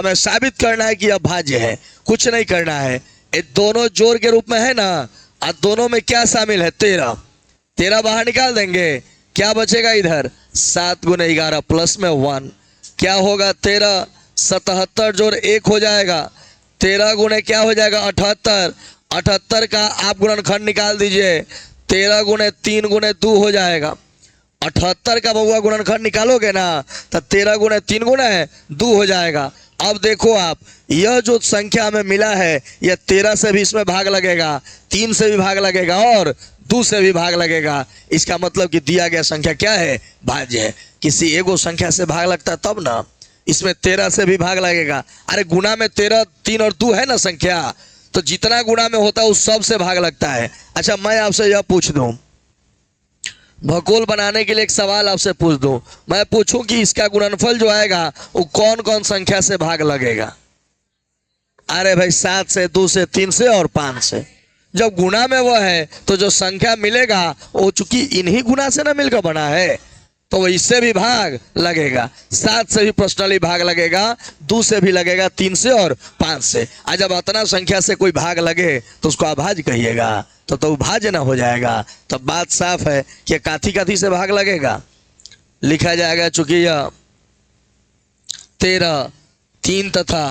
हमें साबित करना है कि यह भाज्य है, कुछ नहीं करना है। ये दोनों जोड़ के रूप में है ना, और दोनों में क्या शामिल है? 13। 13 बाहर निकाल देंगे, क्या बचेगा इधर? 7 गुने 11 प्लस में 1, क्या होगा? 13। 77 जोड़ 1 हो जाएगा, 13 गुने क्या हो जाएगा? 78। 78 का आप गुणनखंड निकाल दीजिए, 13 गुने 3 गुने 2 हो जाएगा। 78 का बउआ गुणनखंड निकालोगे ना तो 13 गुने 3 गुने 2 हो जाएगा। अब देखो आप, यह जो संख्या हमें मिला है, यह 13 से भी इसमें भाग लगेगा, 3 से भी भाग लगेगा और 2 से भी भाग लगेगा। इसका मतलब कि दिया गया संख्या क्या है? भाज्य है। किसी एगो संख्या से भाग लगता है तब ना, इसमें 13 से भी भाग लगेगा। अरे गुना में 13, 3 और 2 है ना संख्या, तो जितना गुना में होता है उस सब से भाग लगता है। अच्छा, मैं आपसे यह पूछ दूं, भगोल बनाने के लिए एक सवाल आपसे पूछ दूं, मैं पूछूं कि इसका गुणनफल जो आएगा वो कौन कौन संख्या से भाग लगेगा? अरे भाई 7 से, 2 से, 3 से और 5 से। जब गुना में वो है तो जो संख्या मिलेगा वो चूंकि इन्हीं गुना से ना मिलकर बना है, तो वो इससे भी भाग लगेगा। 7 से भी पर्सनली भाग लगेगा, 2 से भी लगेगा, 3 से और 5 से। आज जब अतना संख्या से कोई भाग लगे तो उसको अभाज्य कहिएगा, तो भाज्य ना हो जाएगा। तो बात साफ है कि काथी काथी से भाग लगेगा, लिखा जाएगा चूंकि यह 13 3 तथा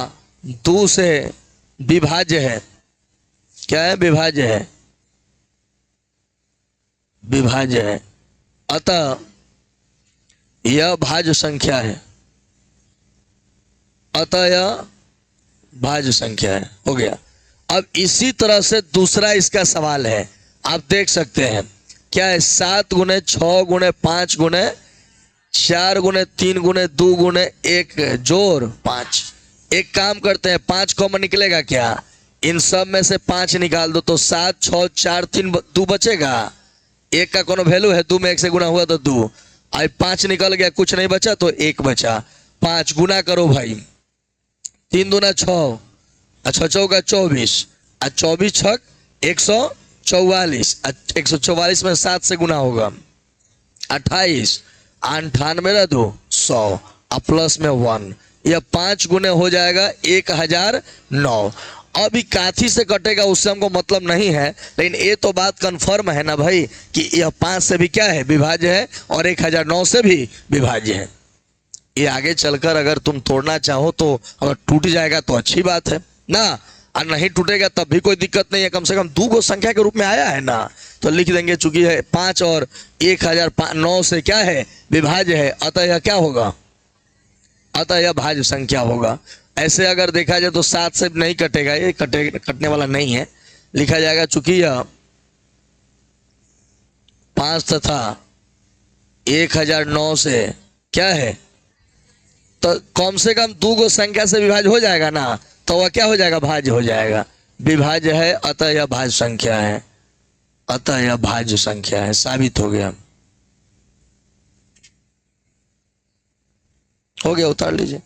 2 से विभाज्य है। क्या है? विभाज्य है, विभाज्य है। अतः यह भाज्य संख्या है, अतः यह भाज्य संख्या है। हो गया। अब इसी तरह से दूसरा इसका सवाल है, आप देख सकते हैं क्या है? 7 गुने 6 गुने 5 गुने 4 गुने 3 गुने 2 गुने 1 जोड़ 5। एक काम करते हैं, 5 कॉमन निकलेगा क्या? इन सब में से 5 निकाल दो तो 7 6 4 3 2 बचेगा। 1 का कोनो वैल्यू है? 2 में 1 से गुना हुआ तो 2। अब 5 निकल गया, कुछ नहीं बचा तो 1 बचा। 5 गुना करो भाई, 3 दूना 6, अच्छा 4 का 24, 24 छक 144, 144 में 7 से गुना होगा 28, 98 2 100 और प्लस में 1, यह 5 गुने हो जाएगा 1009। अभी काथी से कटेगा उससे हमको मतलब नहीं है, लेकिन ये तो बात कंफर्म है ना भाई कि यह 5 से भी क्या है? विभाज्य है, और 1009 से भी विभाज्य है। ये आगे चलकर अगर तुम तोड़ना चाहो तो अगर टूट जाएगा तो अच्छी बात है ना, और नहीं टूटेगा तब भी कोई दिक्कत नहीं है। कम से कम 2 को संख्या के रूप में आया है ना, तो लिख देंगे चूंकि है 5 और 1009 से क्या है? विभाज्य है। अतः यह क्या होगा? अतः यह भाज्य संख्या होगा। ऐसे अगर देखा जाए तो 7 से नहीं कटेगा, ये कटने वाला नहीं है। लिखा जाएगा चूंकि यह 5 तथा 1009 से क्या है, तो कम से कम 2 को संख्या से विभाज्य हो जाएगा ना, तो वह क्या हो जाएगा? भाज्य हो जाएगा। विभाज्य है, अतः यह भाज्य संख्या है, अतः यह भाज्य संख्या है। साबित हो गया, हो गया। उतार लीजिए।